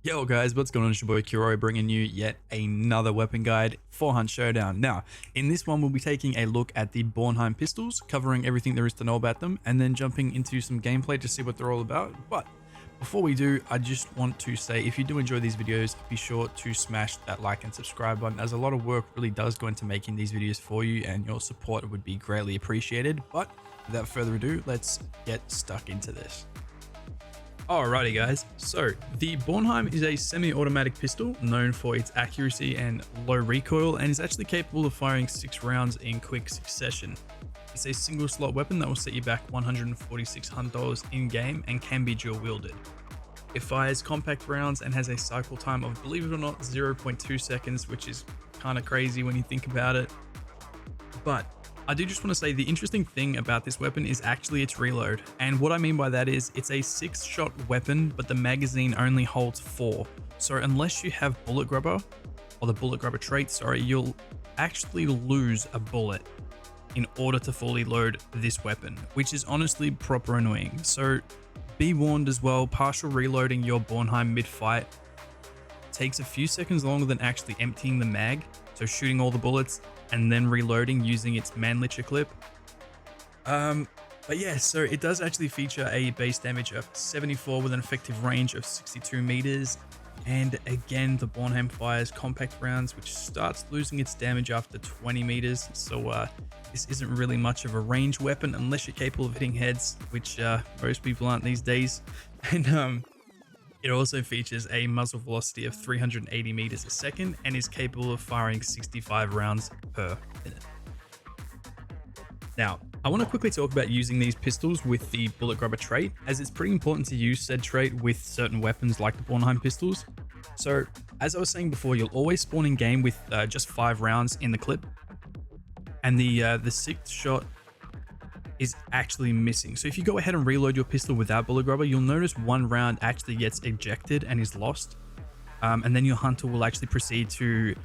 Yo guys, what's going on? It's your boy Kiro bringing you yet another weapon guide for Hunt Showdown. Now, in this one we'll be taking a look at the Bornheim pistols, covering everything there is to know about them, and then jumping into some gameplay to see what they're all about. But before we do, I just want to say if you do enjoy these videos, be sure to smash that like and subscribe button, as a lot of work really does go into making these videos for you, and your support would be greatly appreciated. But without further ado, let's get stuck into this. Alrighty guys, so the Bornheim is a semi-automatic pistol known for its accuracy and low recoil, and is actually capable of firing 6 rounds in quick succession. It's a single slot weapon that will set you back $146 in game and can be dual wielded. It fires compact rounds and has a cycle time of, believe it or not, 0.2 seconds, which is kind of crazy when you think about it. But I do just want to say the interesting thing about this weapon is actually its reload. And what I mean by that is it's a 6-shot weapon, but the magazine only holds 4. So unless you have bullet grubber, or the bullet grubber trait, sorry, you'll actually lose a bullet in order to fully load this weapon, which is honestly proper annoying. So be warned as well, partial reloading your Bornheim mid-fight takes a few seconds longer than actually emptying the mag, so shooting all the bullets and then reloading using its Mannlicher clip. But yeah, so it does actually feature a base damage of 74 with an effective range of 62 meters. And again, the Bornheim fires compact rounds, which starts losing its damage after 20 meters. So this isn't really much of a range weapon unless you're capable of hitting heads, which most people aren't these days. And it also features a muzzle velocity of 380 meters a second and is capable of firing 65 rounds per minute. Now, I want to quickly talk about using these pistols with the bullet grubber trait, as it's pretty important to use said trait with certain weapons like the Bornheim pistols. So, as I was saying before, you'll always spawn in game with just 5 rounds in the clip, and the 6th shot is actually missing. So if you go ahead and reload your pistol without bullet grubber, you'll notice 1 round actually gets ejected and is lost, and then your hunter will actually proceed to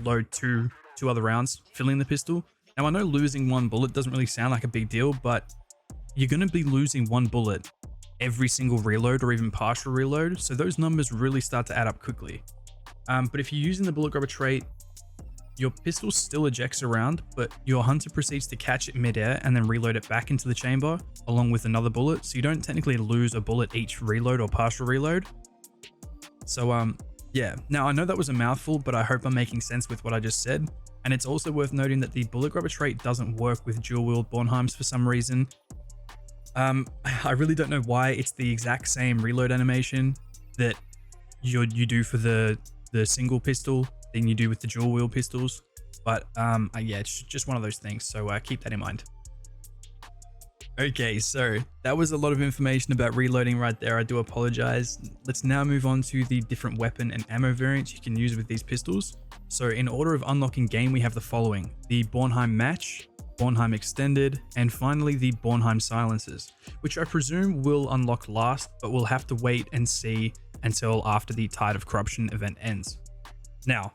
load two other rounds, filling the pistol. Now I know losing 1 bullet doesn't really sound like a big deal, but you're going to be losing 1 bullet every single reload or even partial reload, so those numbers really start to add up quickly. But if you're using the bullet grubber trait, your pistol still ejects a round, but your hunter proceeds to catch it midair and then reload it back into the chamber along with another bullet, so you don't technically lose a bullet each reload or partial reload. So yeah, now I know that was a mouthful, but I hope I'm making sense with what I just said. And it's also worth noting that the bullet grubber trait doesn't work with dual wield Bornheims for some reason. I really don't know why. It's the exact same reload animation that you do for the single pistol than you do with the dual wield pistols, but yeah, it's just one of those things, so keep that in mind. Okay, so that was a lot of information about reloading right there. I do apologize. Let's now move on to the different weapon and ammo variants you can use with these pistols. So in order of unlocking game, we have the following: the Bornheim Match, Bornheim Extended, and finally the Bornheim Silencers, which I presume will unlock last, but we'll have to wait and see until after the Tide of Corruption event ends. Now,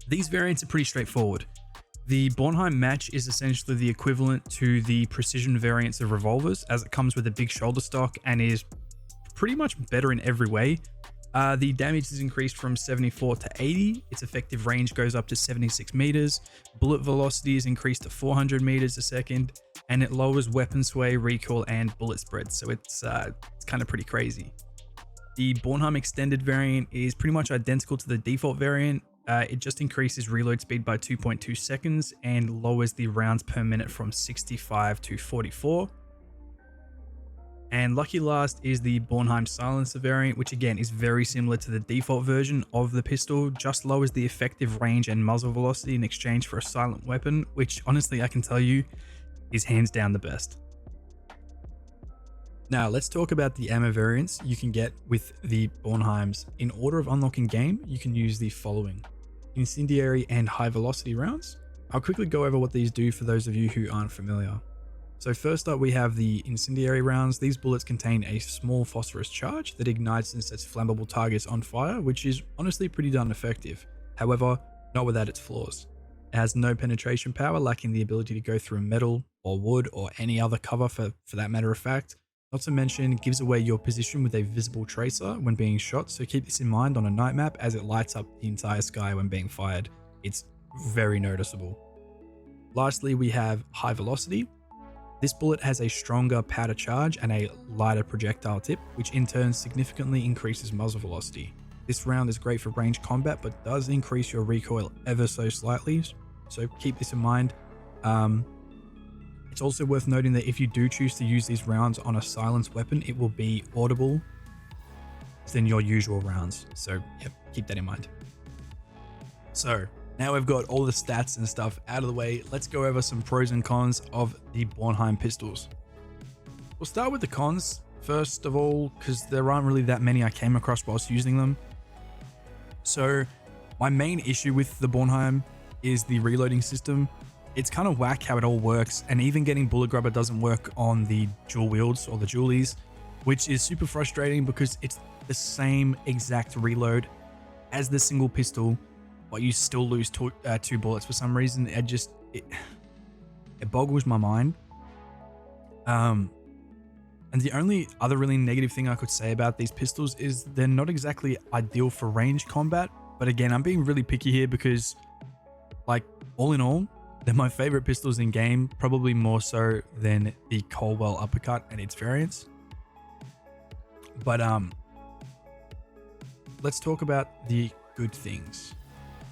these variants are pretty straightforward. The Bornheim Match is essentially the equivalent to the precision variants of revolvers, as it comes with a big shoulder stock and is pretty much better in every way. The damage is increased from 74 to 80, its effective range goes up to 76 meters, bullet velocity is increased to 400 meters a second, and it lowers weapon sway, recoil, and bullet spread, so it's kind of pretty crazy. The Bornheim Extended variant is pretty much identical to the default variant. It just increases reload speed by 2.2 seconds and lowers the rounds per minute from 65 to 44. And lucky last is the Bornheim Silencer variant, which again is very similar to the default version of the pistol, just lowers the effective range and muzzle velocity in exchange for a silent weapon, which honestly I can tell you is hands down the best. Now let's talk about the ammo variants you can get with the Bornheims. In order of unlocking game, you can use the following: incendiary and high velocity rounds. I'll quickly go over what these do for those of you who aren't familiar. So first up, we have the incendiary rounds. These bullets contain a small phosphorus charge that ignites and sets flammable targets on fire, which is honestly pretty darn effective. However, not without its flaws. It has no penetration power, lacking the ability to go through metal or wood or any other cover for that matter of fact. Not to mention, it gives away your position with a visible tracer when being shot, so keep this in mind on a night map as it lights up the entire sky when being fired. It's very noticeable. Lastly, we have high velocity. This bullet has a stronger powder charge and a lighter projectile tip, which in turn significantly increases muzzle velocity. This round is great for range combat, but does increase your recoil ever so slightly, so keep this in mind. It's also worth noting that if you do choose to use these rounds on a silenced weapon, it will be audible than your usual rounds. So yep, keep that in mind. So now we've got all the stats and stuff out of the way, let's go over some pros and cons of the Bornheim pistols. We'll start with the cons first of all, because there aren't really that many I came across whilst using them. So my main issue with the Bornheim is the reloading system. It's kind of whack how it all works, and even getting bullet grubber doesn't work on the dual wields or the dualies, which is super frustrating because it's the same exact reload as the single pistol, but you still lose two bullets for some reason. It boggles my mind. And the only other really negative thing I could say about these pistols is they're not exactly ideal for range combat. But again, I'm being really picky here because, like, all in all, they're my favorite pistols in game, probably more so than the Colwell uppercut and its variants. But let's talk about the good things.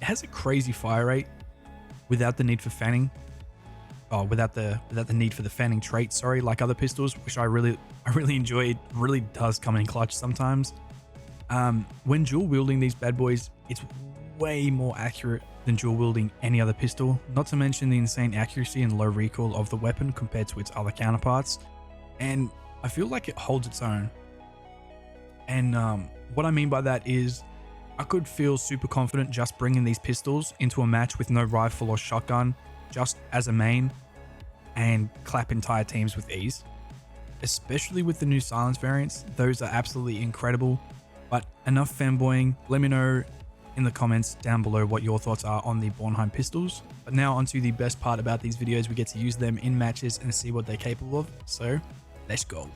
It has a crazy fire rate without the need for fanning. Oh, without the need for the fanning trait, sorry, like other pistols, which I really enjoy. It really does come in clutch sometimes. When dual wielding these bad boys, it's way more accurate than dual wielding any other pistol, not to mention the insane accuracy and low recoil of the weapon compared to its other counterparts, and I feel like it holds its own. And what I mean by that is I could feel super confident just bringing these pistols into a match with no rifle or shotgun, just as a main, and clap entire teams with ease. Especially with the new silence variants, those are absolutely incredible. But enough fanboying, let me know in the comments down below what your thoughts are on the Bornheim pistols. But now onto the best part about these videos, we get to use them in matches and see what they're capable of, so let's go.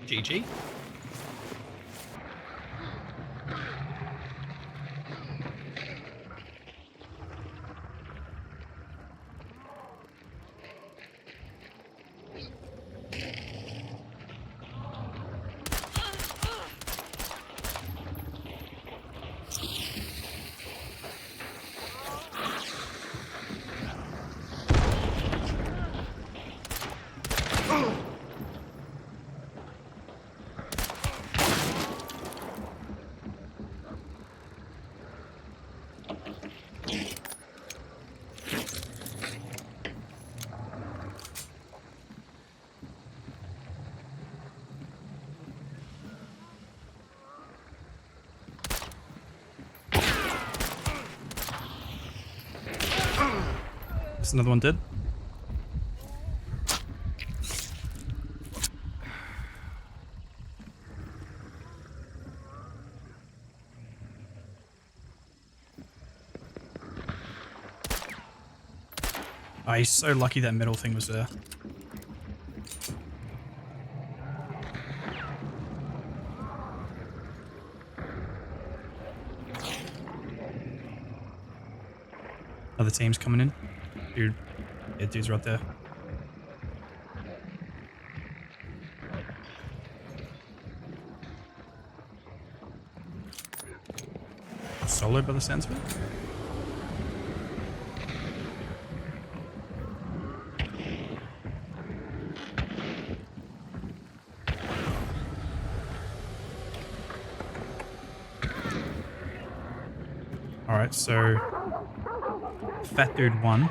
GG. There's another one dead. Oh, he's so lucky that metal thing was there. Other team's coming in. Dude. Yeah, dude's right there. Solo by the sounds of it. Alright, so fat dude won.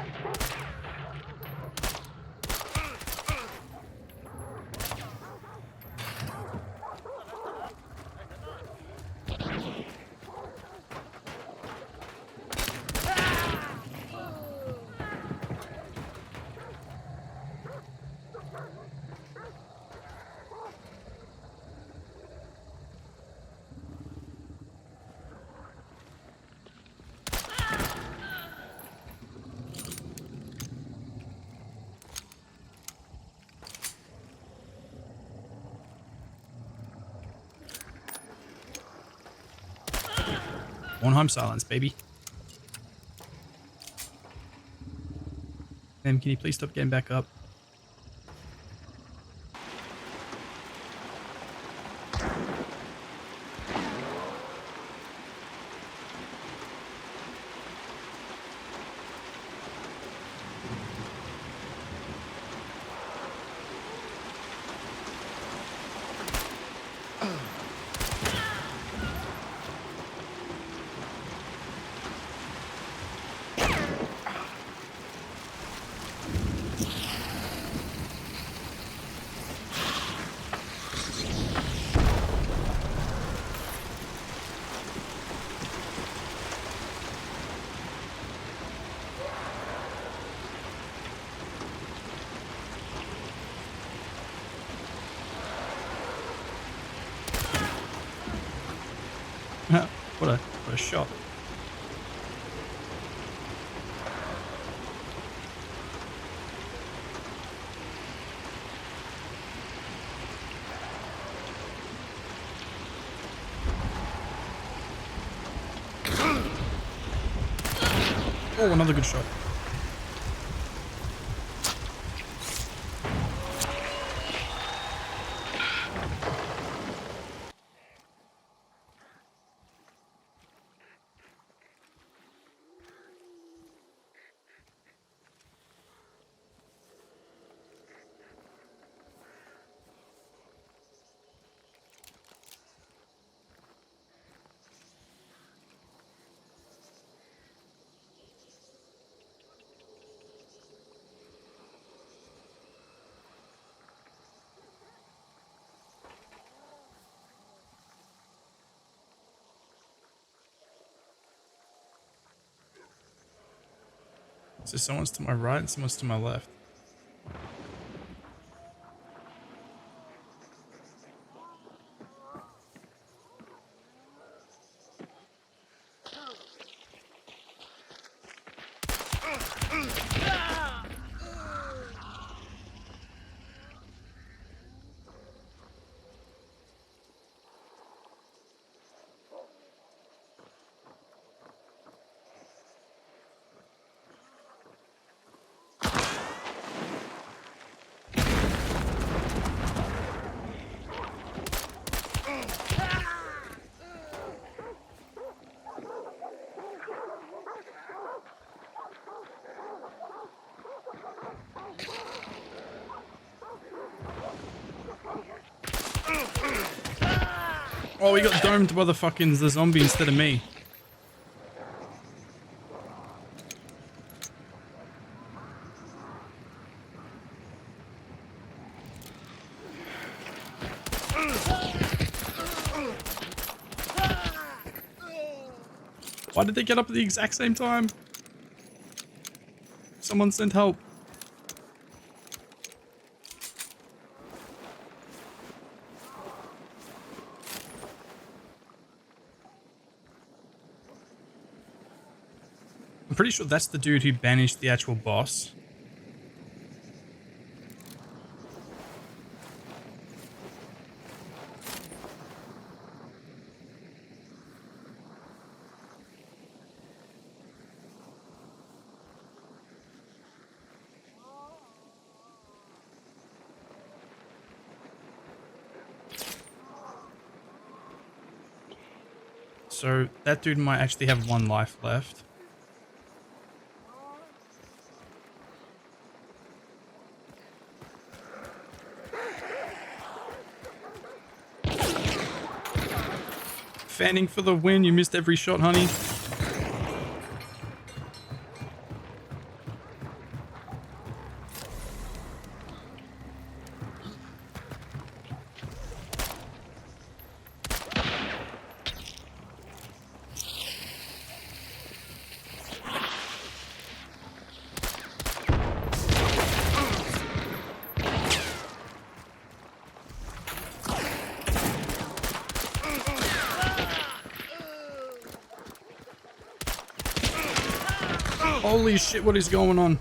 Bornheim silence, baby. Can you please stop getting back up? What a shot. Oh, another good shot. So someone's to my right and someone's to my left. Oh, we got domed by the zombie instead of me. Why did they get up at the exact same time? Someone sent help. I'm pretty sure that's the dude who banished the actual boss. So that dude might actually have 1 life left. Fanning for the win. You missed every shot, honey. Holy shit, what is going on?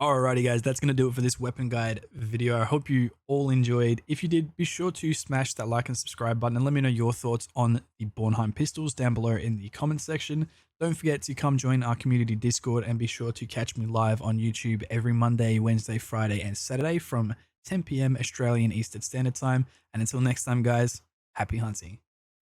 Alrighty guys, that's going to do it for this weapon guide video. I hope you all enjoyed. If you did, be sure to smash that like and subscribe button and let me know your thoughts on the Bornheim pistols down below in the comments section. Don't forget to come join our community Discord and be sure to catch me live on YouTube every Monday, Wednesday, Friday, and Saturday from 10 PM Australian Eastern Standard Time. And until next time guys, happy hunting.